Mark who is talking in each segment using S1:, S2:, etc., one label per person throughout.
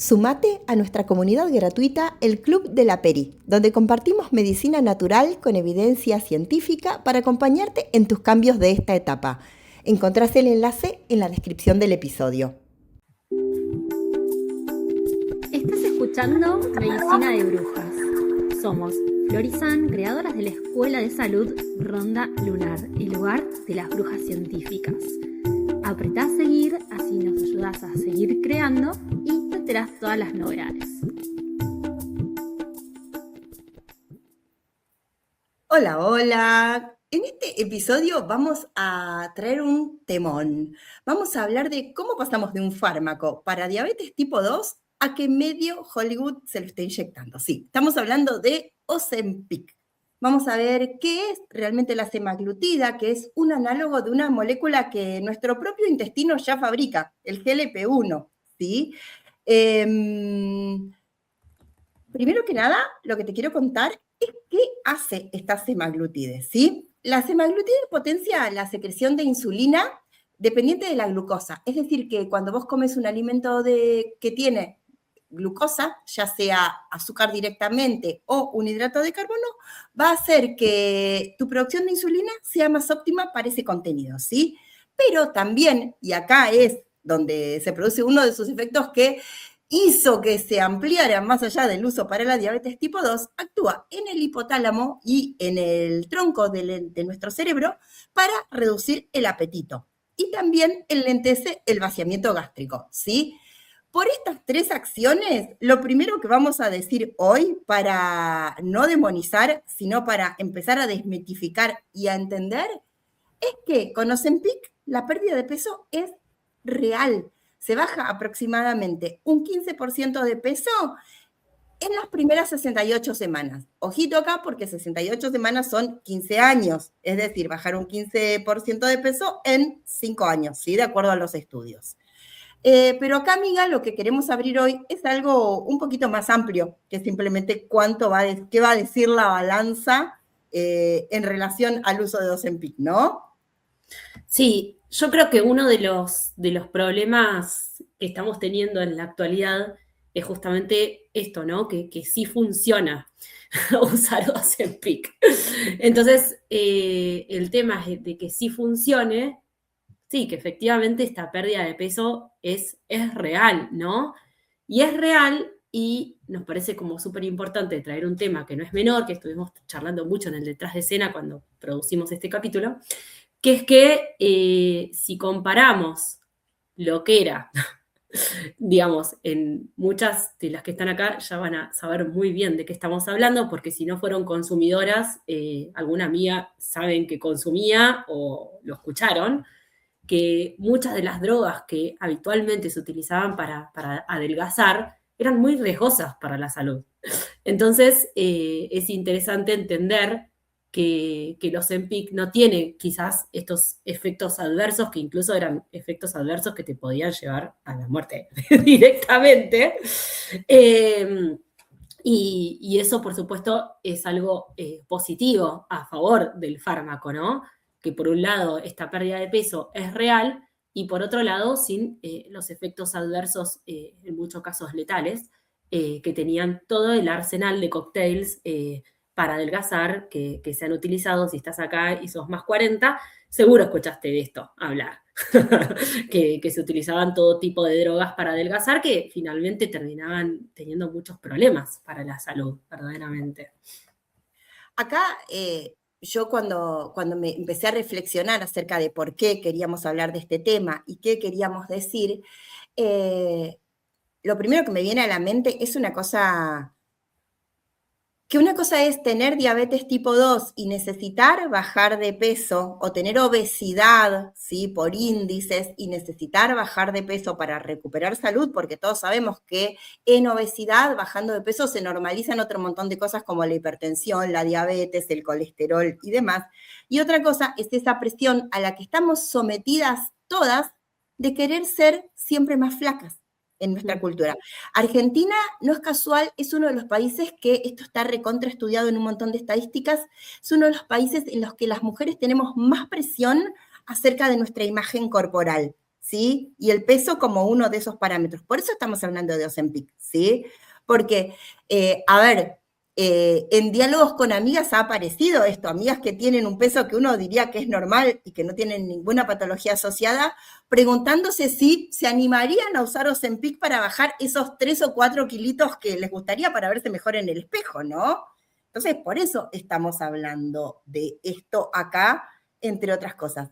S1: Sumate a nuestra comunidad gratuita, el Club de la Peri, donde compartimos medicina natural con evidencia científica para acompañarte en tus cambios de esta etapa. Encontrás el enlace en la descripción del episodio.
S2: Estás escuchando Medicina de Brujas. Somos Florizán, creadoras de la Escuela de Salud Ronda Lunar, el lugar de las brujas científicas. Apretá a seguir, así nos ayudás a seguir creando y te enterás todas las novedades.
S1: Hola, hola. En este episodio vamos a traer un temón. Vamos a hablar de cómo pasamos de un fármaco para diabetes tipo 2 a que medio Hollywood se lo esté inyectando. Sí, estamos hablando de Ozempic. Vamos a ver qué es realmente la semaglutida, que es un análogo de una molécula que nuestro propio intestino ya fabrica, el GLP-1, ¿sí? Primero que nada, lo que te quiero contar es qué hace esta semaglutide, ¿sí? La semaglutide potencia la secreción de insulina dependiente de la glucosa. Es decir, que cuando vos comes un alimento que tiene glucosa, ya sea azúcar directamente o un hidrato de carbono, va a hacer que tu producción de insulina sea más óptima para ese contenido, ¿sí? Pero también, y acá es donde se produce uno de sus efectos que hizo que se ampliara más allá del uso para la diabetes tipo 2, actúa en el hipotálamo y en el tronco de nuestro cerebro para reducir el apetito. Y también enlentece el vaciamiento gástrico, ¿sí? Por estas tres acciones, lo primero que vamos a decir hoy, para no demonizar, sino para empezar a desmitificar y a entender, es que con Ozempic la pérdida de peso es real. Se baja aproximadamente un 15% de peso en las primeras 68 semanas. Ojito acá, porque 68 semanas son 15 años, es decir, bajar un 15% de peso en 5 años, ¿sí? De acuerdo a los estudios. Pero acá, amiga, lo que queremos abrir hoy es algo un poquito más amplio que simplemente qué va a decir la balanza en relación al uso de Ozempic, ¿no?
S3: Sí, yo creo que uno de los problemas que estamos teniendo en la actualidad es justamente esto, ¿no? Que sí funciona usar Ozempic. Entonces, el tema es de que sí funcione, sí, que efectivamente esta pérdida de peso es real, ¿no? Y es real y nos parece como súper importante traer un tema que no es menor, que estuvimos charlando mucho en el detrás de escena cuando producimos este capítulo, que es que si comparamos lo que era, digamos, en muchas de las que están acá ya van a saber muy bien de qué estamos hablando, porque si no fueron consumidoras, alguna amiga saben que consumía o lo escucharon, que muchas de las drogas que habitualmente se utilizaban para adelgazar eran muy riesgosas para la salud. Entonces, es interesante entender que el Ozempic no tiene quizás estos efectos adversos, que incluso eran efectos adversos que te podían llevar a la muerte directamente. Y eso, por supuesto, es algo positivo a favor del fármaco, ¿no? Que por un lado esta pérdida de peso es real y por otro lado sin los efectos adversos, en muchos casos letales, que tenían todo el arsenal de cócteles para adelgazar que se han utilizado. Si estás acá y sos más 40, seguro escuchaste de esto hablar. que se utilizaban todo tipo de drogas para adelgazar que finalmente terminaban teniendo muchos problemas para la salud, verdaderamente.
S1: Acá yo cuando me empecé a reflexionar acerca de por qué queríamos hablar de este tema y qué queríamos decir, lo primero que me viene a la mente es una cosa es tener diabetes tipo 2 y necesitar bajar de peso, o tener obesidad, ¿sí? Por índices, y necesitar bajar de peso para recuperar salud, porque todos sabemos que en obesidad, bajando de peso, se normalizan otro montón de cosas como la hipertensión, la diabetes, el colesterol y demás. Y otra cosa es esa presión a la que estamos sometidas todas de querer ser siempre más flacas en nuestra cultura. Argentina, no es casual, es uno de los países que, esto está recontra estudiado en un montón de estadísticas, es uno de los países en los que las mujeres tenemos más presión acerca de nuestra imagen corporal, ¿sí? Y el peso como uno de esos parámetros. Por eso estamos hablando de Ozempic, ¿sí? Porque, a ver, en diálogos con amigas ha aparecido esto, amigas que tienen un peso que uno diría que es normal y que no tienen ninguna patología asociada, preguntándose si se animarían a usar Ozempic para bajar esos 3 o 4 kilitos que les gustaría para verse mejor en el espejo, ¿no? Entonces, por eso estamos hablando de esto acá, entre otras cosas.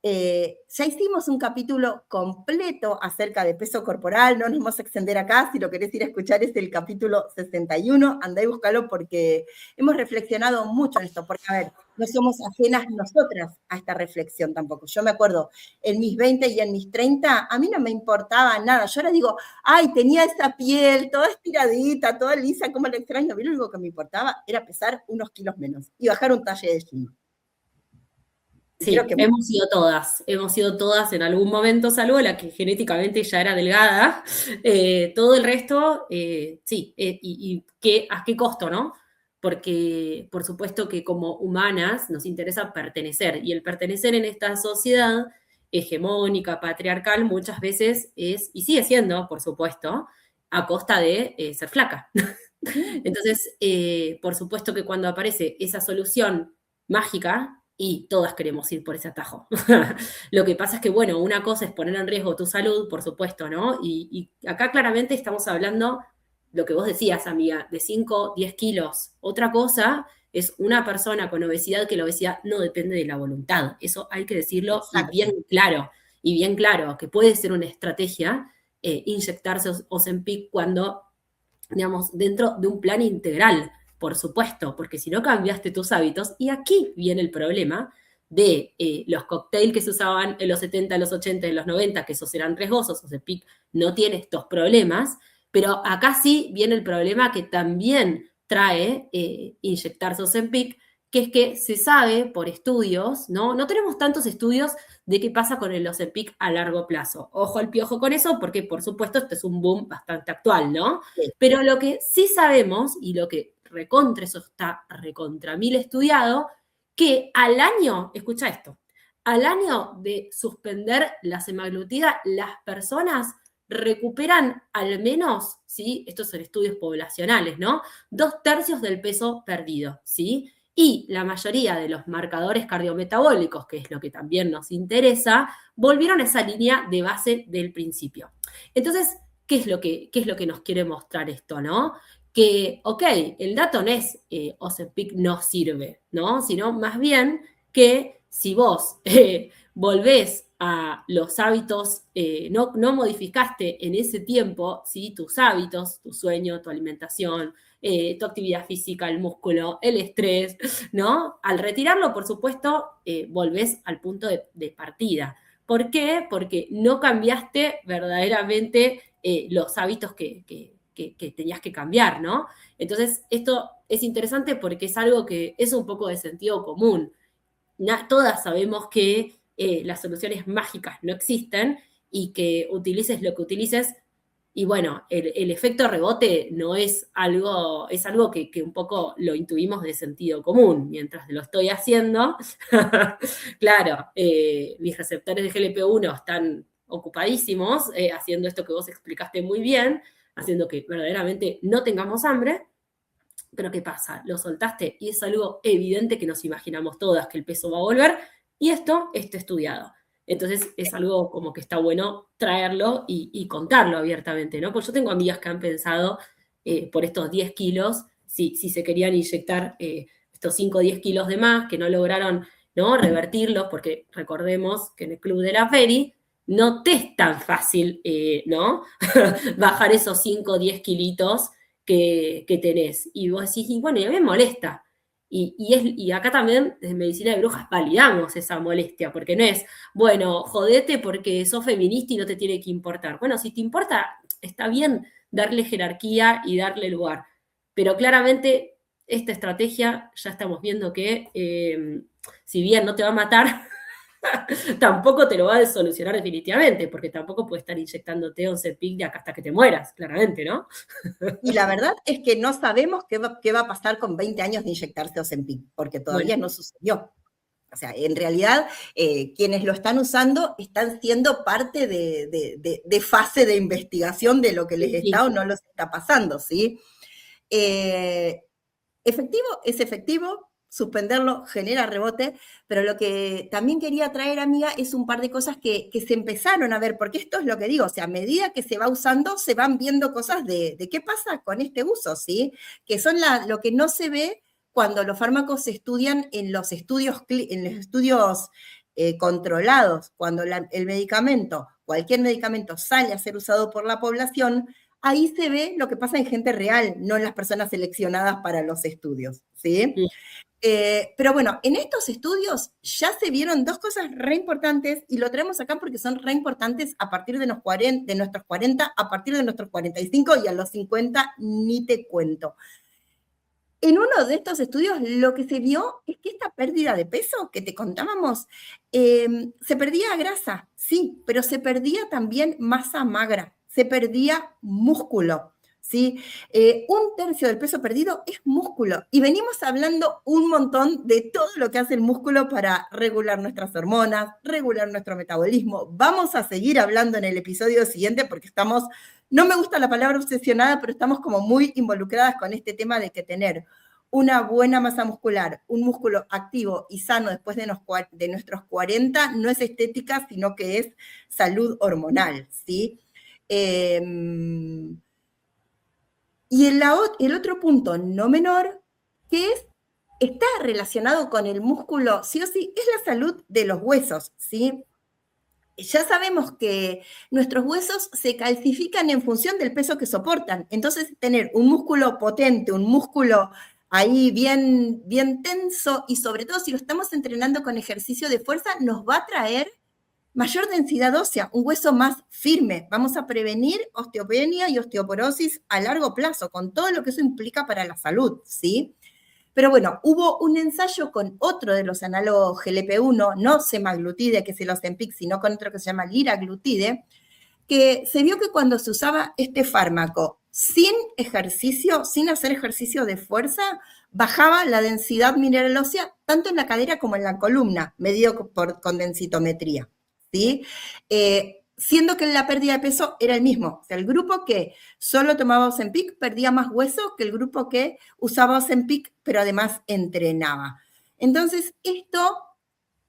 S1: Ya hicimos un capítulo completo acerca de peso corporal, no nos vamos a extender acá, si lo querés ir a escuchar es el capítulo 61, andá y búscalo porque hemos reflexionado mucho en esto, porque a ver, no somos ajenas nosotras a esta reflexión tampoco. Yo me acuerdo, en mis 20 y en mis 30, a mí no me importaba nada, yo ahora digo, ay, tenía esa piel toda estiradita, toda lisa, cómo la extraño, a mí lo único que me importaba era pesar unos kilos menos y bajar un talle de jean.
S3: Sí, hemos sido todas en algún momento, salvo la que genéticamente ya era delgada. Todo el resto, sí, y ¿a qué costo, no? Porque, por supuesto que como humanas nos interesa pertenecer, y el pertenecer en esta sociedad hegemónica, patriarcal, muchas veces es, y sigue siendo, por supuesto, a costa de ser flaca. Entonces, por supuesto que cuando aparece esa solución mágica, y todas queremos ir por ese atajo. Lo que pasa es que, bueno, una cosa es poner en riesgo tu salud, por supuesto, ¿no? Y acá claramente estamos hablando, lo que vos decías, amiga, de 5, 10 kilos. Otra cosa es una persona con obesidad, que la obesidad no depende de la voluntad. Eso hay que decirlo y bien claro, que puede ser una estrategia inyectarse Ozempic cuando, digamos, dentro de un plan integral, por supuesto, porque si no cambiaste tus hábitos, y aquí viene el problema de los cócteles que se usaban en los 70, en los 80, en los 90, que esos eran riesgosos, Ozempic no tiene estos problemas, pero acá sí viene el problema que también trae inyectarse Ozempic, que es que se sabe por estudios, ¿no? No tenemos tantos estudios de qué pasa con el Ozempic a largo plazo. Ojo al piojo con eso, porque por supuesto este es un boom bastante actual, ¿no?
S1: Sí.
S3: Pero lo que sí sabemos, y lo que recontra, eso está recontra mil estudiado, que al año, escucha esto, al año de suspender la semaglutida, las personas recuperan al menos, ¿sí? Estos son estudios poblacionales, ¿no? 2/3 del peso perdido, ¿sí? Y la mayoría de los marcadores cardiometabólicos, que es lo que también nos interesa, volvieron a esa línea de base del principio. Entonces, ¿qué es lo que nos quiere mostrar esto, no? Que, ok, el dato no es Ozempic no sirve, ¿no? Sino más bien que si vos volvés a los hábitos, no modificaste en ese tiempo, ¿sí? Tus hábitos, tu sueño, tu alimentación, tu actividad física, el músculo, el estrés, ¿no? Al retirarlo, por supuesto, volvés al punto de partida. ¿Por qué? Porque no cambiaste verdaderamente los hábitos que tenías que cambiar, ¿no? Entonces, esto es interesante porque es algo que es un poco de sentido común. Todas sabemos que las soluciones mágicas no existen y que utilices lo que utilices. Y bueno, el efecto rebote no es algo, es algo que un poco lo intuimos de sentido común. Mientras lo estoy haciendo, claro, mis receptores de GLP-1 están ocupadísimos haciendo esto que vos explicaste muy bien, haciendo que verdaderamente no tengamos hambre. Pero ¿qué pasa? Lo soltaste y es algo evidente que nos imaginamos todas, que el peso va a volver, y esto está estudiado. Entonces es algo como que está bueno traerlo y contarlo abiertamente, ¿no? Porque yo tengo amigas que han pensado por estos 10 kilos, si se querían inyectar estos 5 o 10 kilos de más, que no lograron, ¿no?, revertirlos, porque recordemos que en el Club de la Feri no te es tan fácil, ¿no? Bajar esos 5 o 10 kilitos que tenés. Y vos decís, y bueno, y a mí me molesta. Y acá también, desde Medicina de Brujas, validamos esa molestia, porque no es, bueno, jodete porque sos feminista y no te tiene que importar. Bueno, si te importa, está bien darle jerarquía y darle lugar. Pero claramente, esta estrategia ya estamos viendo que, si bien no te va a matar, tampoco te lo va a solucionar definitivamente, porque tampoco puedes estar inyectándote Ozempic de acá hasta que te mueras, claramente, ¿no?
S1: Y la verdad es que no sabemos qué va a pasar con 20 años de inyectarse Ozempic, porque todavía no sucedió. O sea, en realidad, quienes lo están usando están siendo parte de fase de investigación de lo que les está o no les está pasando, ¿sí? Efectivo es efectivo, suspenderlo genera rebote, pero lo que también quería traer, amiga, es un par de cosas que se empezaron a ver, porque esto es lo que digo, o sea, a medida que se va usando, se van viendo cosas de qué pasa con este uso, ¿sí? Que son lo que no se ve cuando los fármacos se estudian en los estudios controlados, cuando el medicamento, cualquier medicamento sale a ser usado por la población, ahí se ve lo que pasa en gente real, no en las personas seleccionadas para los estudios, ¿sí?
S3: Sí.
S1: Pero bueno, en estos estudios ya se vieron dos cosas re importantes y lo traemos acá porque son re importantes a partir de nuestros 40, a partir de nuestros 45 y a los 50 ni te cuento. En uno de estos estudios lo que se vio es que esta pérdida de peso que te contábamos, se perdía grasa, sí, pero se perdía también masa magra, se perdía músculo, ¿sí? Un tercio del peso perdido es músculo. Y venimos hablando un montón de todo lo que hace el músculo para regular nuestras hormonas, regular nuestro metabolismo. Vamos a seguir hablando en el episodio siguiente porque estamos, no me gusta la palabra obsesionada, pero estamos como muy involucradas con este tema de que tener una buena masa muscular, un músculo activo y sano después de nuestros 40 no es estética, sino que es salud hormonal, ¿sí? Y el otro punto no menor, que está relacionado con el músculo, sí o sí, es la salud de los huesos, ¿sí? Ya sabemos que nuestros huesos se calcifican en función del peso que soportan. Entonces, tener un músculo potente, un músculo ahí bien, bien tenso, y sobre todo si lo estamos entrenando con ejercicio de fuerza, nos va a traer mayor densidad ósea, un hueso más firme. Vamos a prevenir osteopenia y osteoporosis a largo plazo, con todo lo que eso implica para la salud, ¿sí? Pero bueno, hubo un ensayo con otro de los análogos GLP-1, no semaglutide, que es el Ozempic, sino con otro que se llama liraglutide, que se vio que cuando se usaba este fármaco sin ejercicio, sin hacer ejercicio de fuerza, bajaba la densidad mineral ósea tanto en la cadera como en la columna, medido con densitometría, ¿sí? Siendo que la pérdida de peso era el mismo. O sea, el grupo que solo tomaba Ozempic perdía más hueso que el grupo que usaba Ozempic, pero además entrenaba. Entonces, esto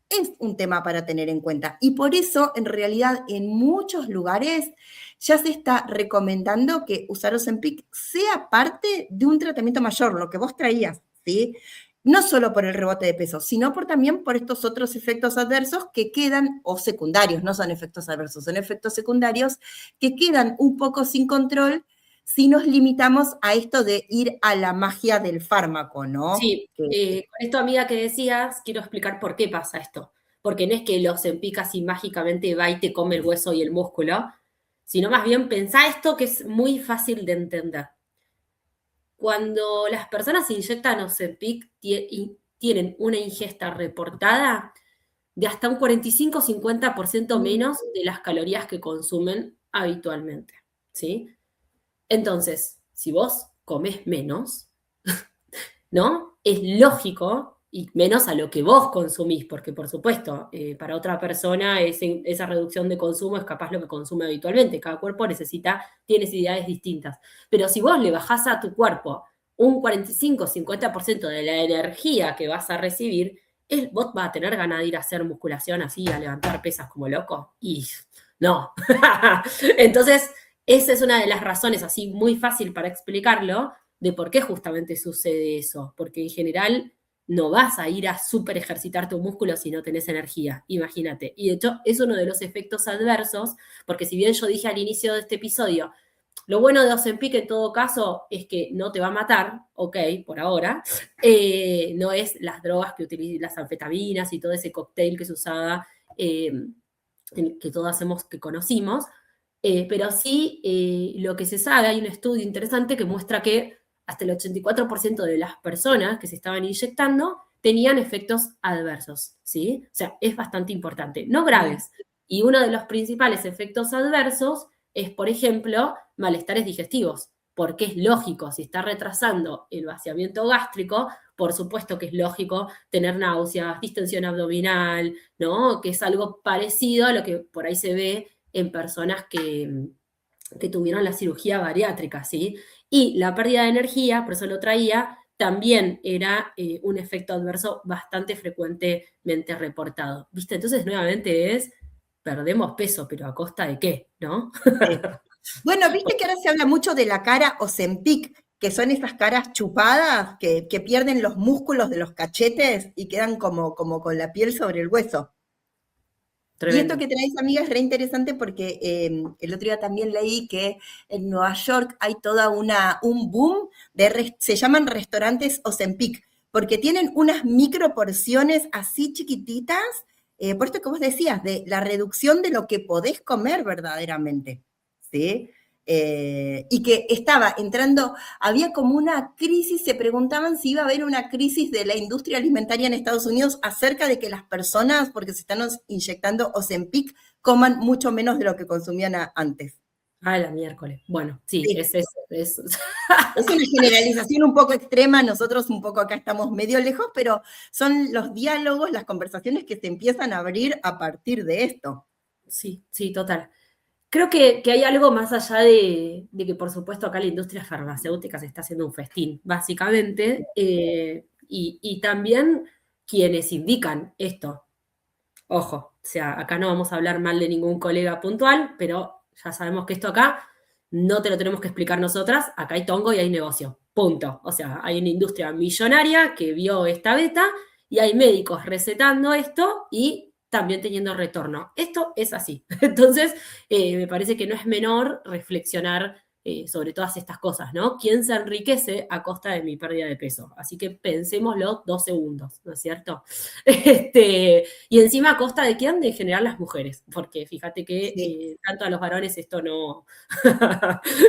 S1: es un tema para tener en cuenta. Y por eso, en realidad, en muchos lugares ya se está recomendando que usar Ozempic sea parte de un tratamiento mayor, lo que vos traías, ¿sí? No solo por el rebote de peso, sino también por estos otros efectos adversos que quedan, o secundarios, no son efectos adversos, son efectos secundarios que quedan un poco sin control si nos limitamos a esto de ir a la magia del fármaco, ¿no?
S3: Sí, con esto, amiga, que decías, quiero explicar por qué pasa esto. Porque no es que los empicas y mágicamente va y te come el hueso y el músculo, sino más bien pensá esto que es muy fácil de entender. Cuando las personas inyectan Ozempic, tienen una ingesta reportada de hasta un 45-50% menos de las calorías que consumen habitualmente, ¿sí? Entonces, si vos comés menos, ¿no? Es lógico, y menos a lo que vos consumís, porque por supuesto, para otra persona esa reducción de consumo es capaz lo que consume habitualmente. Cada cuerpo tiene necesidades distintas. Pero si vos le bajás a tu cuerpo un 45-50% de la energía que vas a recibir, vos vas a tener ganas de ir a hacer musculación así, a levantar pesas como loco. Y no. Entonces, esa es una de las razones así muy fácil para explicarlo, de por qué justamente sucede eso, porque en general no vas a ir a súper ejercitar tu músculo si no tenés energía, imagínate. Y de hecho es uno de los efectos adversos, porque si bien yo dije al inicio de este episodio, lo bueno de Ozempic en todo caso es que no te va a matar, ok, por ahora, no es las drogas que utilizan, las anfetaminas y todo ese cóctel que se usaba, que todos hacemos, que conocimos, pero sí lo que se sabe, hay un estudio interesante que muestra que hasta el 84% de las personas que se estaban inyectando tenían efectos adversos, ¿sí? O sea, es bastante importante, no graves. Y uno de los principales efectos adversos es, por ejemplo, malestares digestivos, porque es lógico, si está retrasando el vaciamiento gástrico, por supuesto que es lógico tener náuseas, distensión abdominal, ¿no? Que es algo parecido a lo que por ahí se ve en personas que tuvieron la cirugía bariátrica, ¿sí? Y la pérdida de energía, por eso lo traía, también era un efecto adverso bastante frecuentemente reportado, ¿viste? Entonces, nuevamente perdemos peso, pero ¿a costa de qué, no?
S1: Sí. Bueno, viste que ahora se habla mucho de la cara Ozempic, que son esas caras chupadas que pierden los músculos de los cachetes y quedan como con la piel sobre el hueso. Y esto
S3: Tremendo.
S1: que traes, amiga, es re interesante porque el otro día también leí que en Nueva York hay toda un boom se llaman restaurantes Ozempic, porque tienen unas micro porciones así chiquititas, por esto que vos decías, de la reducción de lo que podés comer verdaderamente, ¿sí? Y que estaba entrando, había como una crisis, se preguntaban si iba a haber una crisis de la industria alimentaria en Estados Unidos acerca de que las personas, porque se están inyectando Ozempic, coman mucho menos de lo que consumían antes.
S3: Ah, la miércoles. Bueno, sí,
S1: Sí.
S3: es
S1: Es una generalización un poco extrema, nosotros un poco acá estamos medio lejos, pero son los diálogos, las conversaciones que se empiezan a abrir a partir de esto.
S3: Sí, sí, total. Creo que hay algo más allá de que, por supuesto, acá la industria farmacéutica se está haciendo un festín, básicamente, y también quienes indican esto. Ojo, o sea, acá no vamos a hablar mal de ningún colega puntual, pero ya sabemos que esto acá no te lo tenemos que explicar nosotras, acá hay tongo y hay negocio, punto. O sea, hay una industria millonaria que vio esta beta y hay médicos recetando esto y también teniendo retorno. Esto es así. Entonces, me parece que no es menor reflexionar sobre todas estas cosas, ¿no? ¿Quién se enriquece a costa de mi pérdida de peso? Así que pensémoslo 2 segundos, ¿no es cierto? Y encima a costa de quién, de en general las mujeres, porque fíjate que
S1: Sí.
S3: tanto a los varones esto no,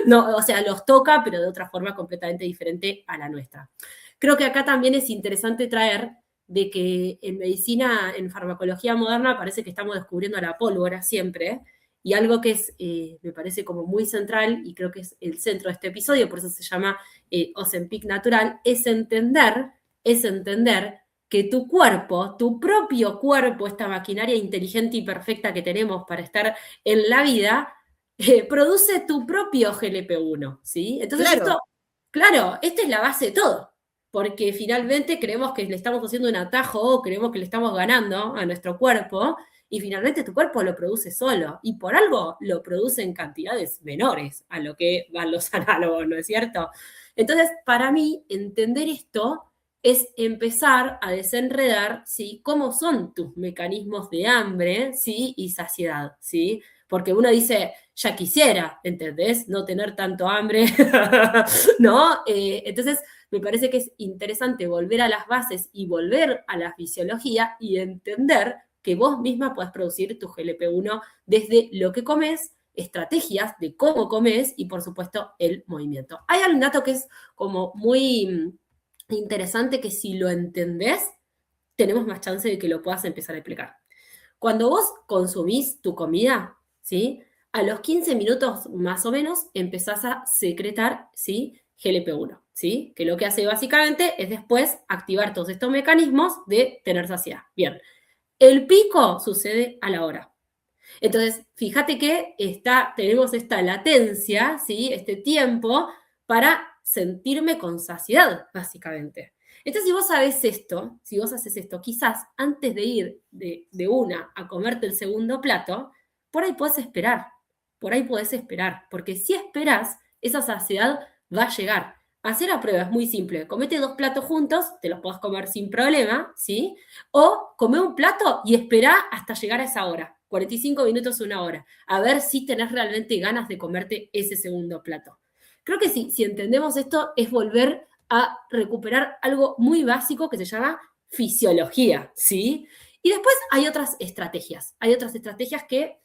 S3: no, o sea, los toca, pero de otra forma completamente diferente a la nuestra. Creo que acá también es interesante traer de que en medicina, en farmacología moderna, parece que estamos descubriendo la pólvora siempre, y algo que me parece como muy central, y creo que es el centro de este episodio, por eso se llama Ozempic Natural, es entender que tu cuerpo, tu propio cuerpo, esta maquinaria inteligente y perfecta que tenemos para estar en la vida, produce tu propio GLP-1, ¿sí? Entonces
S1: Claro.
S3: esto, claro, esta es la base de todo, porque finalmente creemos que le estamos haciendo un atajo o creemos que le estamos ganando a nuestro cuerpo, y finalmente tu cuerpo lo produce solo, y por algo lo produce en cantidades menores a lo que van los análogos, ¿no es cierto? Entonces, para mí, entender esto es empezar a desenredar, ¿sí? Cómo son tus mecanismos de hambre, ¿sí? Y saciedad, ¿sí? Porque uno dice, ya quisiera, ¿entendés? No tener tanto hambre, ¿no? Entonces, me parece que es interesante volver a las bases y volver a la fisiología y entender que vos misma podés producir tu GLP-1 desde lo que comes, estrategias de cómo comes y, por supuesto, el movimiento. Hay un dato que es como muy interesante que si lo entendés, tenemos más chance de que lo puedas empezar a explicar. Cuando vos consumís tu comida, ¿sí? A los 15 minutos más o menos empezás a secretar, ¿sí? GLP-1, ¿sí? Que lo que hace básicamente es después activar todos estos mecanismos de tener saciedad. Bien, el pico sucede a la hora. Entonces, fíjate que tenemos esta latencia, ¿sí? Este tiempo para sentirme con saciedad, básicamente. Entonces, si vos sabés esto, si vos haces esto, quizás antes de ir de una a comerte el segundo plato, por ahí podés esperar, porque si esperás, esa saciedad va a llegar. Hacer a prueba es muy simple, comete 2 platos juntos, te los podés comer sin problema, ¿sí? O come un plato y esperá hasta llegar a esa hora, 45 minutos, 1 hora, a ver si tenés realmente ganas de comerte ese segundo plato. Creo que si entendemos esto es volver a recuperar algo muy básico que se llama fisiología, ¿sí? Y después hay otras estrategias que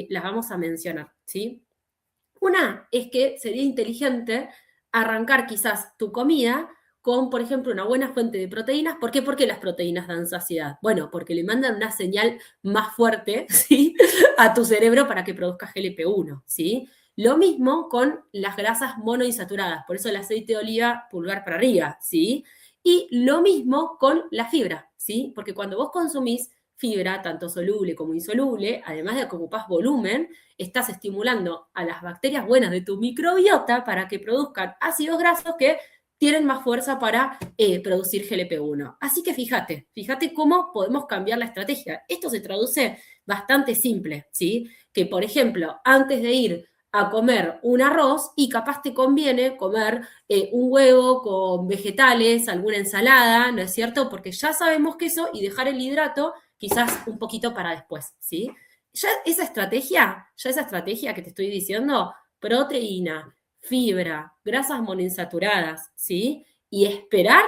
S3: las vamos a mencionar, ¿sí? Una es que sería inteligente arrancar quizás tu comida con, por ejemplo, una buena fuente de proteínas. ¿Por qué? Porque las proteínas dan saciedad. Bueno, porque le mandan una señal más fuerte, ¿sí? A tu cerebro para que produzca GLP-1, ¿sí? Lo mismo con las grasas monoinsaturadas, por eso el aceite de oliva pulgar para arriba, ¿sí? Y lo mismo con la fibra, ¿sí? Porque cuando vos consumís fibra, tanto soluble como insoluble, además de que ocupás volumen, estás estimulando a las bacterias buenas de tu microbiota para que produzcan ácidos grasos que tienen más fuerza para producir GLP-1. Así que fíjate cómo podemos cambiar la estrategia. Esto se traduce bastante simple, ¿sí? Que, por ejemplo, antes de ir a comer un arroz y capaz te conviene comer un huevo con vegetales, alguna ensalada, ¿no es cierto? Porque ya sabemos que eso y dejar el hidrato quizás un poquito para después, ¿sí? Ya esa estrategia que te estoy diciendo, proteína, fibra, grasas monoinsaturadas, ¿sí? Y esperar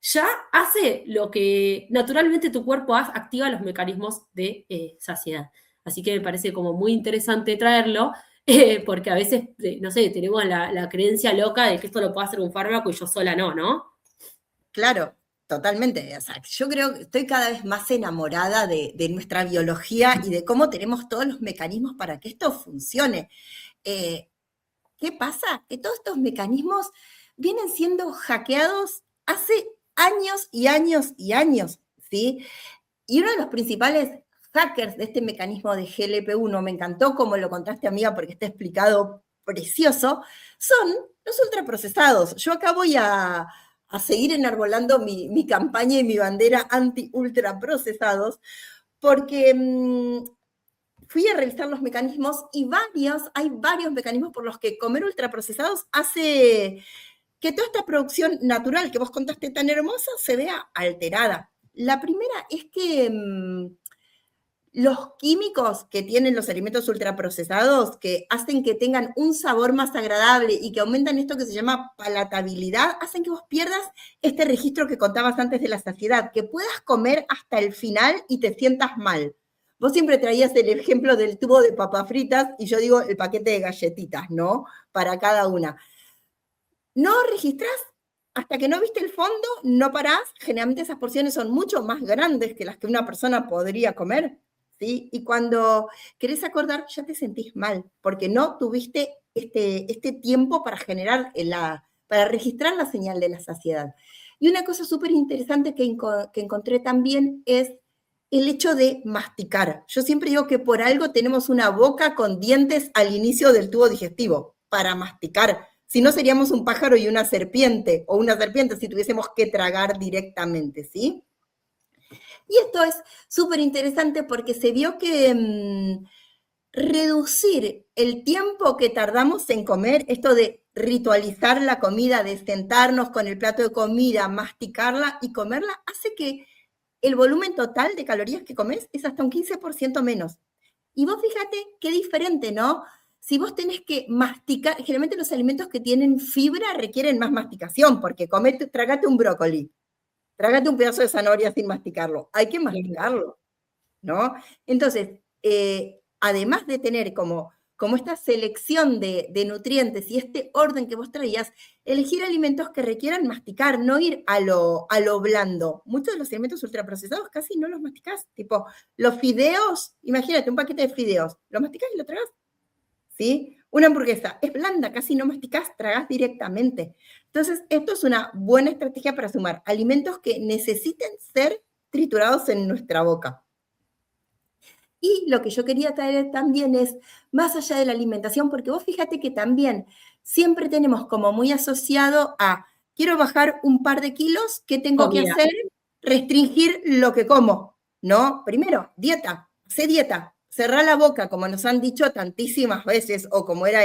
S3: ya hace lo que naturalmente tu cuerpo hace, activa los mecanismos de saciedad. Así que me parece como muy interesante traerlo, porque a veces, no sé, tenemos la creencia loca de que esto lo puede hacer un fármaco y yo sola no, ¿no?
S1: Claro, totalmente. O sea, yo creo que estoy cada vez más enamorada de nuestra biología y de cómo tenemos todos los mecanismos para que esto funcione. ¿Qué pasa? Que todos estos mecanismos vienen siendo hackeados hace años y años y años, ¿sí? Y uno de los principales hackers de este mecanismo de GLP-1, me encantó como lo contaste, amiga, porque está explicado precioso, son los ultraprocesados. Yo acá voy a seguir enarbolando mi campaña y mi bandera anti-ultraprocesados, porque fui a revisar los mecanismos y hay varios mecanismos por los que comer ultraprocesados hace que toda esta producción natural que vos contaste tan hermosa se vea alterada. La primera es que los químicos que tienen los alimentos ultraprocesados, que hacen que tengan un sabor más agradable y que aumentan esto que se llama palatabilidad, hacen que vos pierdas este registro que contabas antes de la saciedad, que puedas comer hasta el final y te sientas mal. Vos siempre traías el ejemplo del tubo de papas fritas y yo digo el paquete de galletitas, ¿no? Para cada una. No registrás hasta que no viste el fondo, no parás. Generalmente esas porciones son mucho más grandes que las que una persona podría comer, ¿sí? Y cuando querés acordar, ya te sentís mal, porque no tuviste este tiempo para para registrar la señal de la saciedad. Y una cosa súper interesante que encontré también es el hecho de masticar. Yo siempre digo que por algo tenemos una boca con dientes al inicio del tubo digestivo, para masticar. Si no, seríamos un pájaro y una serpiente, o una serpiente si tuviésemos que tragar directamente, ¿sí? Y esto es súper interesante porque se vio que reducir el tiempo que tardamos en comer, esto de ritualizar la comida, de sentarnos con el plato de comida, masticarla y comerla, hace que el volumen total de calorías que comes es hasta un 15% menos. Y vos fíjate qué diferente, ¿no? Si vos tenés que masticar, generalmente los alimentos que tienen fibra requieren más masticación, porque trágate un brócoli, trágate un pedazo de zanahoria sin masticarlo. Hay que masticarlo, ¿no? Entonces, además de tener como esta selección de nutrientes y este orden que vos traías, elegir alimentos que requieran masticar, no ir a lo blando. Muchos de los alimentos ultraprocesados casi no los masticás, tipo los fideos, imagínate un paquete de fideos, lo masticás y lo tragás, ¿sí? Una hamburguesa es blanda, casi no masticás, tragás directamente. Entonces, esto es una buena estrategia para sumar alimentos que necesiten ser triturados en nuestra boca. Y lo que yo quería traer también es, más allá de la alimentación, porque vos fíjate que también siempre tenemos como muy asociado a, quiero bajar un par de kilos, ¿qué tengo que hacer? Restringir lo que como, ¿no? Primero, dieta, hacé dieta, cerrá la boca, como nos han dicho tantísimas veces, o como era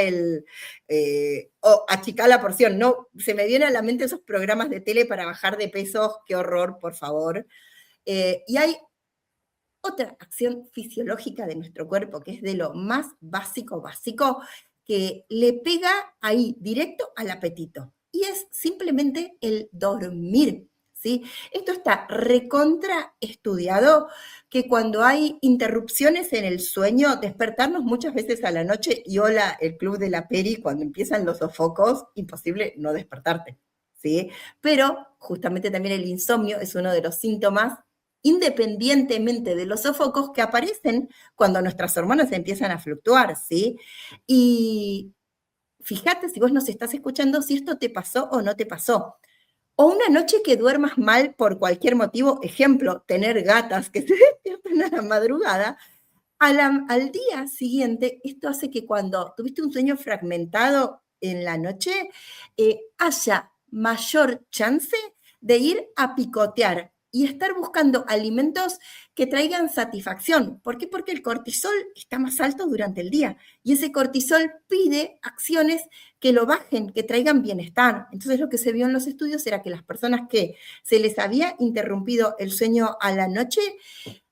S1: o achicá la porción, ¿no? Se me vienen a la mente esos programas de tele para bajar de peso, qué horror, por favor. Y hay otra acción fisiológica de nuestro cuerpo, que es de lo más básico, que le pega ahí directo al apetito. Y es simplemente el dormir, ¿sí? Esto está recontra estudiado, que cuando hay interrupciones en el sueño, despertarnos muchas veces a la noche, y hola, el club de la peri, cuando empiezan los sofocos, imposible no despertarte, ¿sí? Pero justamente también el insomnio es uno de los síntomas, independientemente de los sofocos, que aparecen cuando nuestras hormonas empiezan a fluctuar, ¿sí? Y fíjate, si vos nos estás escuchando, si esto te pasó o no te pasó. O una noche que duermas mal por cualquier motivo, ejemplo, tener gatas que se despiertan a la madrugada, al día siguiente, esto hace que cuando tuviste un sueño fragmentado en la noche, haya mayor chance de ir a picotear y estar buscando alimentos que traigan satisfacción. ¿Por qué? Porque el cortisol está más alto durante el día y ese cortisol pide acciones que lo bajen, que traigan bienestar. Entonces lo que se vio en los estudios era que las personas que se les había interrumpido el sueño a la noche,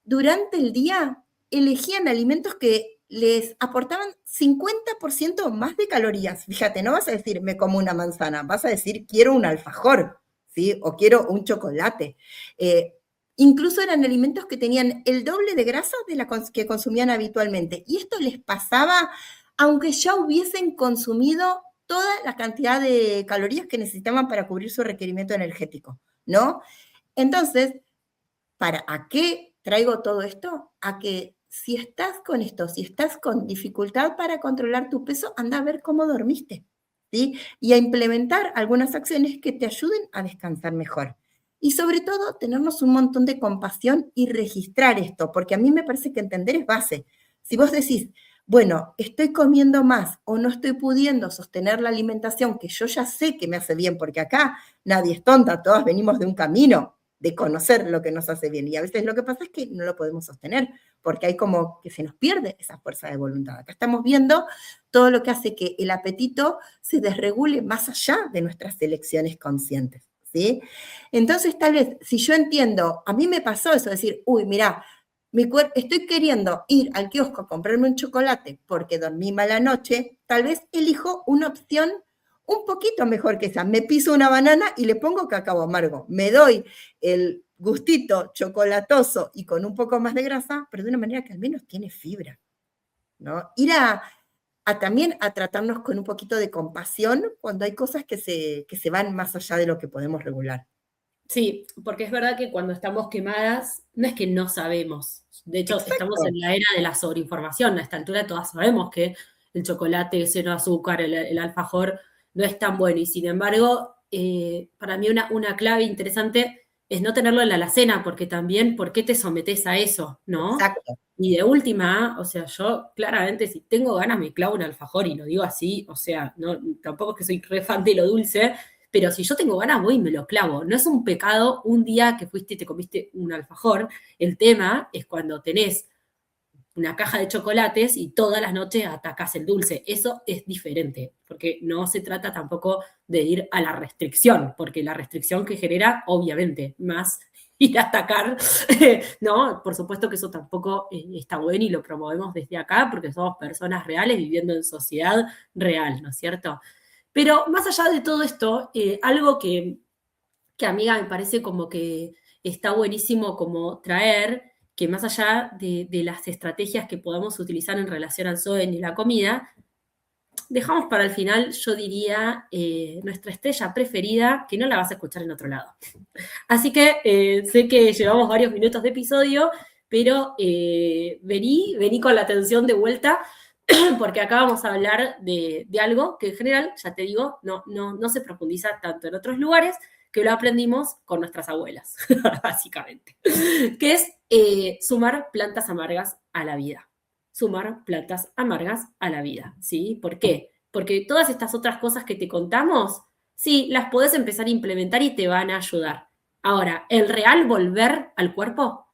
S1: durante el día elegían alimentos que les aportaban 50% más de calorías. Fíjate, no vas a decir me como una manzana, vas a decir quiero un alfajor, ¿sí? O quiero un chocolate. Incluso eran alimentos que tenían el doble de grasa de la que consumían habitualmente. Y esto les pasaba aunque ya hubiesen consumido toda la cantidad de calorías que necesitaban para cubrir su requerimiento energético, ¿no? Entonces, ¿a qué traigo todo esto? A que si estás con esto, si estás con dificultad para controlar tu peso, anda a ver cómo dormiste, ¿sí? Y a implementar algunas acciones que te ayuden a descansar mejor. Y sobre todo, tenernos un montón de compasión y registrar esto, porque a mí me parece que entender es base. Si vos decís, bueno, estoy comiendo más o no estoy pudiendo sostener la alimentación que yo ya sé que me hace bien, porque acá nadie es tonta, todas venimos de un camino de conocer lo que nos hace bien. Y a veces lo que pasa es que no lo podemos sostener, porque hay como que se nos pierde esa fuerza de voluntad. Acá estamos viendo todo lo que hace que el apetito se desregule más allá de nuestras elecciones conscientes, ¿sí? Entonces, tal vez, si yo entiendo, a mí me pasó eso, decir, uy, mirá, estoy queriendo ir al kiosco a comprarme un chocolate porque dormí mala noche, tal vez elijo una opción un poquito mejor que esa. Me piso una banana y le pongo cacao amargo. Me doy el gustito chocolatoso y con un poco más de grasa, pero de una manera que al menos tiene fibra, ¿no? Ir también a tratarnos con un poquito de compasión cuando hay cosas que se van más allá de lo que podemos regular.
S3: Sí, porque es verdad que cuando estamos quemadas, no es que no sabemos. De hecho,
S1: Exacto.
S3: estamos en la era de la sobreinformación. A esta altura todas sabemos que el chocolate cero azúcar, el alfajor, no es tan bueno. Y sin embargo, para mí una clave interesante es no tenerlo en la alacena, porque también, ¿por qué te sometes a eso? ¿No?
S1: Exacto.
S3: Y de última, o sea, yo claramente si tengo ganas me clavo un alfajor y lo digo así, o sea, no, tampoco es que soy re fan de lo dulce, pero si yo tengo ganas voy y me lo clavo. No es un pecado un día que fuiste y te comiste un alfajor. El tema es cuando tenés una caja de chocolates y todas las noches atacás el dulce. Eso es diferente, porque no se trata tampoco de ir a la restricción, porque la restricción que genera, obviamente, más ir a atacar, ¿no? Por supuesto que eso tampoco está bueno y lo promovemos desde acá, porque somos personas reales viviendo en sociedad real, ¿no es cierto? Pero más allá de todo esto, algo que amiga me parece como que está buenísimo como traer, que más allá de las estrategias que podamos utilizar en relación al sueño y la comida, dejamos para el final, yo diría, nuestra estrella preferida, que no la vas a escuchar en otro lado. Así que sé que llevamos varios minutos de episodio, pero vení con la atención de vuelta, porque acá vamos a hablar de algo que en general, ya te digo, no se profundiza tanto en otros lugares, que lo aprendimos con nuestras abuelas, básicamente, que es sumar plantas amargas a la vida. Sumar plantas amargas a la vida, ¿sí? ¿Por qué? Porque todas estas otras cosas que te contamos, sí, las podés empezar a implementar y te van a ayudar. Ahora, el real volver al cuerpo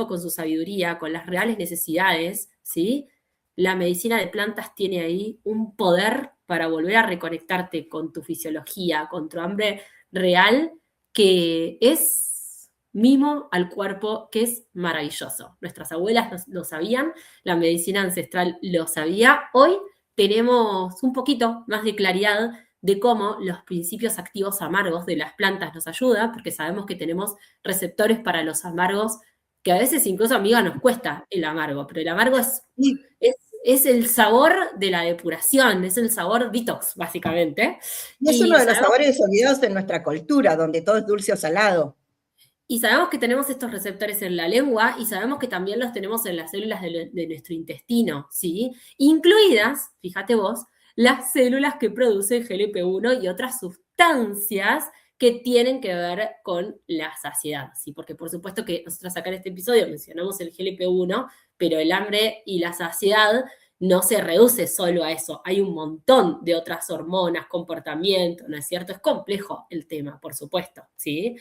S3: con su sabiduría, con las reales necesidades, ¿sí? La medicina de plantas tiene ahí un poder para volver a reconectarte con tu fisiología, con tu hambre real, que es mimo al cuerpo, que es maravilloso. Nuestras abuelas lo sabían, la medicina ancestral lo sabía. Hoy tenemos un poquito más de claridad de cómo los principios activos amargos de las plantas nos ayudan, porque sabemos que tenemos receptores para los amargos, que a veces incluso, amiga, nos cuesta el amargo, pero el amargo es el sabor de la depuración, es el sabor detox, básicamente.
S1: Y es uno de los sabores olvidados de nuestra cultura, donde todo es dulce o salado.
S3: Y sabemos que tenemos estos receptores en la lengua y sabemos que también los tenemos en las células de nuestro intestino, ¿sí? Incluidas, fíjate vos, las células que producen GLP-1 y otras sustancias que tienen que ver con la saciedad, ¿sí? Porque por supuesto que nosotros acá en este episodio mencionamos el GLP-1, pero el hambre y la saciedad no se reduce solo a eso, hay un montón de otras hormonas, comportamiento, ¿no es cierto? Es complejo el tema, por supuesto, ¿sí?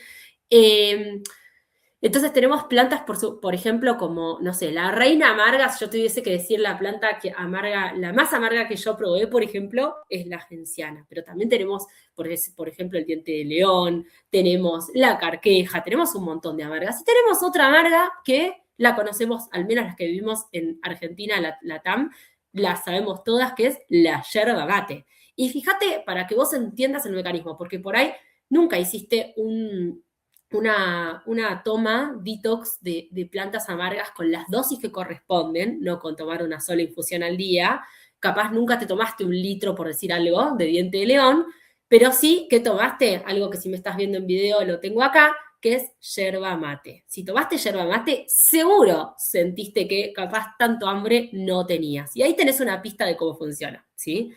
S3: Entonces tenemos plantas, por ejemplo, como, no sé, la reina amarga, si yo tuviese que decir la planta que amarga, la más amarga que yo probé, por ejemplo, es la genciana. Pero también tenemos, por ejemplo, el diente de león, tenemos la carqueja, tenemos un montón de amargas. Y tenemos otra amarga que la conocemos, al menos las que vivimos en Argentina, la TAM, la sabemos todas, que es la yerba mate. Y fíjate, para que vos entiendas el mecanismo, porque por ahí nunca hiciste una toma detox de plantas amargas con las dosis que corresponden, no con tomar una sola infusión al día. Capaz nunca te tomaste 1 litro, por decir algo, de diente de león, pero sí que tomaste algo que si me estás viendo en video lo tengo acá, que es yerba mate. Si tomaste yerba mate, seguro sentiste que capaz tanto hambre no tenías. Y ahí tenés una pista de cómo funciona, ¿sí?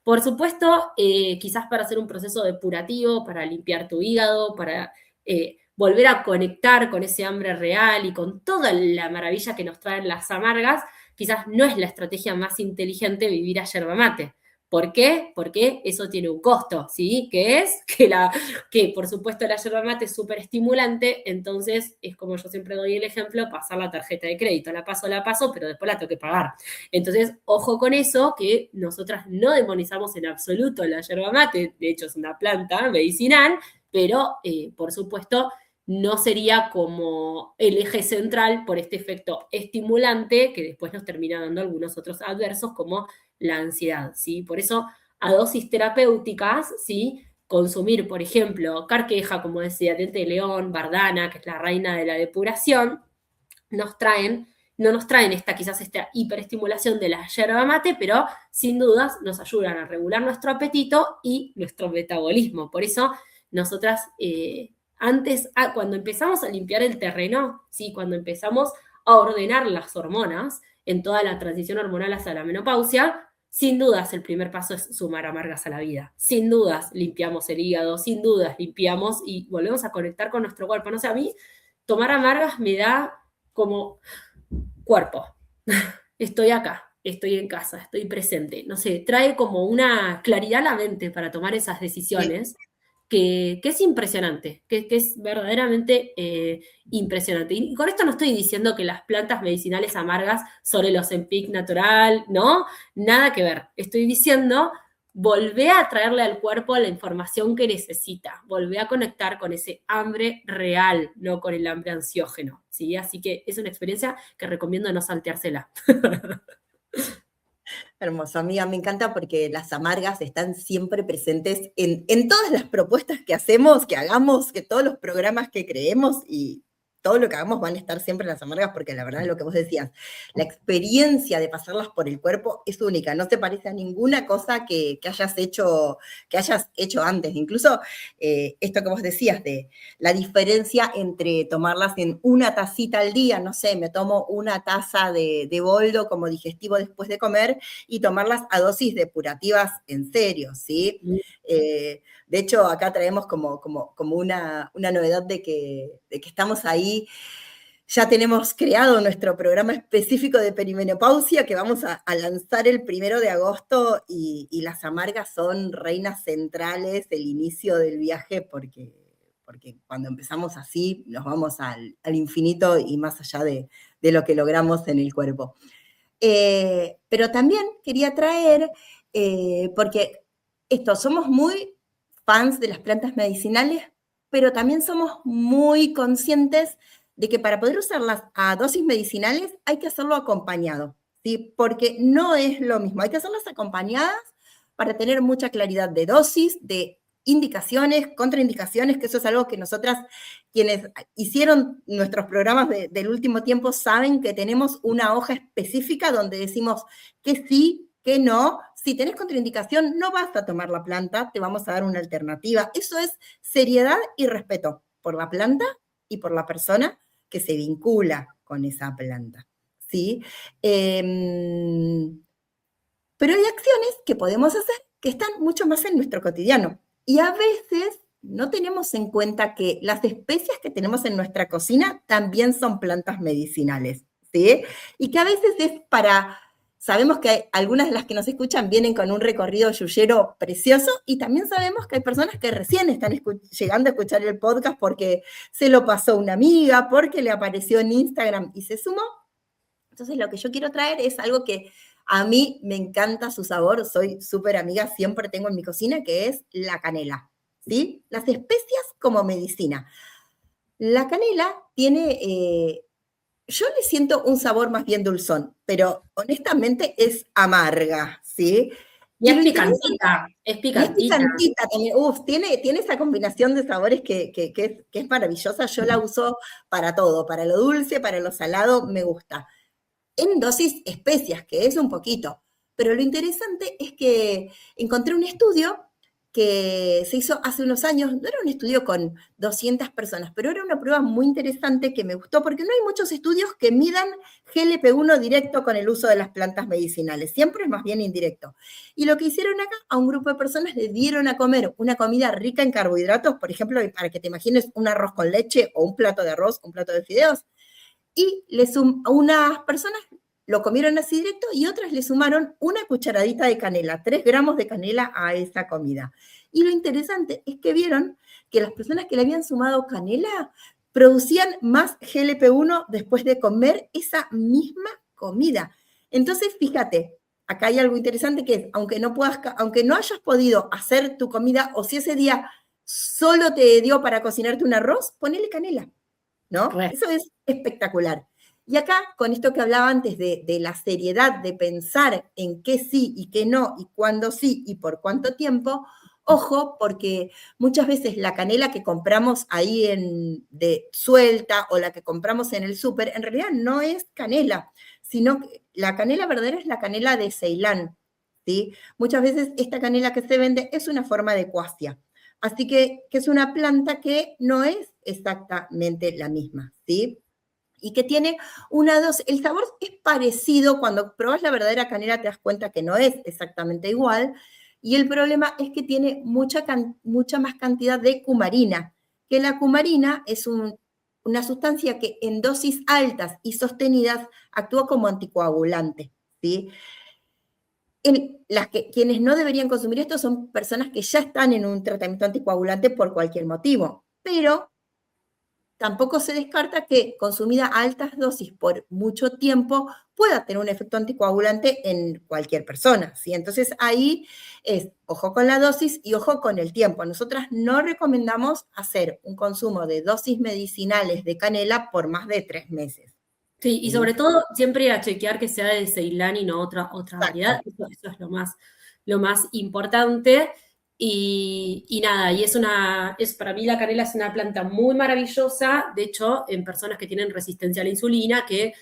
S3: Por supuesto, quizás para hacer un proceso depurativo, para limpiar tu hígado, para volver a conectar con ese hambre real y con toda la maravilla que nos traen las amargas, quizás no es la estrategia más inteligente vivir a yerba mate. ¿Por qué? Porque eso tiene un costo, ¿sí? Que es que por supuesto la yerba mate es súper estimulante, entonces es como yo siempre doy el ejemplo, pasar la tarjeta de crédito, la paso, pero después la tengo que pagar. Entonces, ojo con eso, que nosotras no demonizamos en absoluto la yerba mate, de hecho es una planta medicinal, pero por supuesto no sería como el eje central por este efecto estimulante que después nos termina dando algunos otros adversos como la ansiedad, ¿sí? Por eso, a dosis terapéuticas, ¿sí? Consumir, por ejemplo, carqueja, como decía, diente de león, bardana, que es la reina de la depuración, no nos traen quizás esta hiperestimulación de la yerba mate, pero sin dudas nos ayudan a regular nuestro apetito y nuestro metabolismo. Por eso, nosotras cuando empezamos a limpiar el terreno, ¿sí? Cuando empezamos a ordenar las hormonas en toda la transición hormonal hacia la menopausia, sin dudas el primer paso es sumar amargas a la vida. Sin dudas limpiamos el hígado, sin dudas limpiamos y volvemos a conectar con nuestro cuerpo. No sé, a mí tomar amargas me da como cuerpo. Estoy acá, estoy en casa, estoy presente. No sé, trae como una claridad a la mente para tomar esas decisiones. Sí. Que es impresionante, que es verdaderamente impresionante. Y con esto no estoy diciendo que las plantas medicinales amargas son el Ozempic natural, ¿no? Nada que ver. Estoy diciendo, volvé a traerle al cuerpo la información que necesita, volvé a conectar con ese hambre real, no con el hambre ansiógeno, ¿sí? Así que es una experiencia que recomiendo no salteársela.
S1: Hermoso, amiga, me encanta porque las amargas están siempre presentes en todas las propuestas que hacemos, que hagamos, que todos los programas que creemos y todo lo que hagamos van a estar siempre las amargas porque la verdad es lo que vos decías, la experiencia de pasarlas por el cuerpo es única, no se parece a ninguna cosa que hayas hecho antes. Incluso esto que vos decías de la diferencia entre tomarlas en una tacita al día, no sé, me tomo una taza de boldo como digestivo después de comer y tomarlas a dosis depurativas en serio, ¿sí? De hecho, acá traemos como una novedad de que estamos ahí, ya tenemos creado nuestro programa específico de perimenopausia que vamos a lanzar el 1 de agosto y las amargas son reinas centrales del inicio del viaje porque cuando empezamos así nos vamos al infinito y más allá de lo que logramos en el cuerpo. Pero también quería traer, porque somos muy fans de las plantas medicinales, pero también somos muy conscientes de que para poder usarlas a dosis medicinales hay que hacerlo acompañado, ¿sí? Porque no es lo mismo, hay que hacerlas acompañadas para tener mucha claridad de dosis, de indicaciones, contraindicaciones, que eso es algo que nosotras, quienes hicieron nuestros programas del último tiempo, saben que tenemos una hoja específica donde decimos que sí, que no. Si tenés contraindicación, no vas a tomar la planta, te vamos a dar una alternativa. Eso es seriedad y respeto por la planta y por la persona que se vincula con esa planta, ¿sí? Pero hay acciones que podemos hacer que están mucho más en nuestro cotidiano. Y a veces no tenemos en cuenta que las especias que tenemos en nuestra cocina también son plantas medicinales, ¿sí? Y que a veces es sabemos que algunas de las que nos escuchan vienen con un recorrido yuyero precioso y también sabemos que hay personas que recién están llegando a escuchar el podcast porque se lo pasó una amiga, porque le apareció en Instagram y se sumó. Entonces lo que yo quiero traer es algo que a mí me encanta su sabor, soy súper amiga, siempre tengo en mi cocina, que es la canela, ¿sí? Las especias como medicina. La canela tiene, yo le siento un sabor más bien dulzón, pero honestamente es amarga, ¿sí?
S3: Y es
S1: lo
S3: picantita, es
S1: y es
S3: picantita.
S1: picantita también, tiene esa combinación de sabores que es maravillosa, yo la uso para todo, para lo dulce, para lo salado, me gusta en dosis especias, que es un poquito. Pero lo interesante es que encontré un estudio que se hizo hace unos años, no era un estudio con 200 personas, pero era una prueba muy interesante que me gustó porque no hay muchos estudios que midan GLP-1 directo con el uso de las plantas medicinales, siempre es más bien indirecto. Y lo que hicieron acá, a un grupo de personas le dieron a comer una comida rica en carbohidratos, por ejemplo, para que te imagines un arroz con leche o un plato de arroz, un plato de fideos, y unas personas lo comieron así directo y otras le sumaron una cucharadita de canela, 3 gramos de canela a esa comida. Y lo interesante es que vieron que las personas que le habían sumado canela producían más GLP-1 después de comer esa misma comida. Entonces, fíjate, acá hay algo interesante que es, aunque no hayas podido hacer tu comida o si ese día solo te dio para cocinarte un arroz, ponele canela. ¿No? Eso es espectacular. Y acá, con esto que hablaba antes de la seriedad de pensar en qué sí y qué no, y cuándo sí y por cuánto tiempo, ojo, porque muchas veces la canela que compramos ahí de suelta o la que compramos en el súper, en realidad no es canela, sino que la canela verdadera es la canela de Ceilán, ¿sí? Muchas veces esta canela que se vende es una forma de cuasia. Así que es una planta que no es exactamente la misma, ¿sí? Y que tiene una dosis, el sabor es parecido, cuando probas la verdadera canela te das cuenta que no es exactamente igual, y el problema es que tiene mucha más cantidad de cumarina, que la cumarina es una sustancia que en dosis altas y sostenidas actúa como anticoagulante, ¿sí? Quienes no deberían consumir esto son personas que ya están en un tratamiento anticoagulante por cualquier motivo, pero tampoco se descarta que consumida a altas dosis por mucho tiempo pueda tener un efecto anticoagulante en cualquier persona, ¿sí? Entonces ahí es ojo con la dosis y ojo con el tiempo. Nosotras no recomendamos hacer un consumo de dosis medicinales de canela por más de 3 meses.
S3: Sí, y sobre todo siempre a chequear que sea de Ceilán y no otra variedad. Eso es lo más importante. Y nada, para mí la canela es una planta muy maravillosa. De hecho, en personas que tienen resistencia a la insulina, que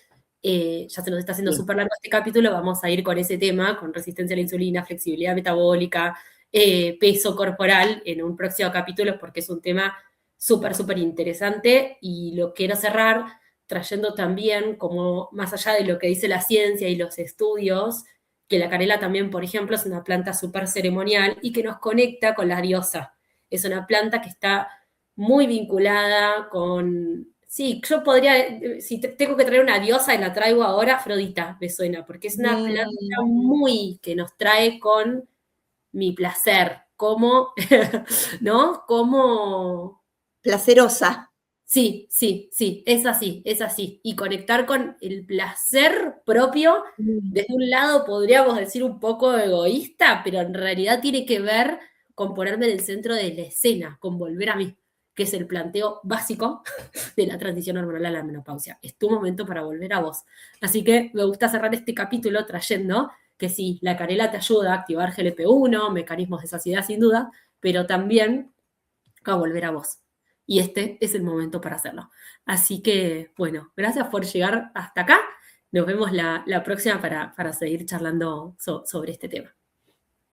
S3: ya se nos está haciendo súper largo este capítulo, vamos a ir con ese tema, con resistencia a la insulina, flexibilidad metabólica, peso corporal en un próximo capítulo, porque es un tema súper, súper interesante. Y lo quiero cerrar trayendo también, como más allá de lo que dice la ciencia y los estudios, que la canela también, por ejemplo, es una planta súper ceremonial y que nos conecta con la diosa. Es una planta que está muy vinculada con... Sí, yo podría, si tengo que traer una diosa y la traigo ahora, Afrodita, me suena, porque es una planta muy que nos trae con mi placer, como, ¿no? Como...
S1: Placerosa.
S3: Sí, es así, es así. Y conectar con el placer propio, desde un lado podríamos decir un poco egoísta, pero en realidad tiene que ver con ponerme en el centro de la escena, con volver a mí, que es el planteo básico de la transición hormonal a la menopausia. Es tu momento para volver a vos. Así que me gusta cerrar este capítulo trayendo que sí, la canela te ayuda a activar GLP-1, mecanismos de saciedad sin duda, pero también a volver a vos. Y este es el momento para hacerlo. Así que, bueno, gracias por llegar hasta acá. Nos vemos la próxima para seguir charlando sobre este tema.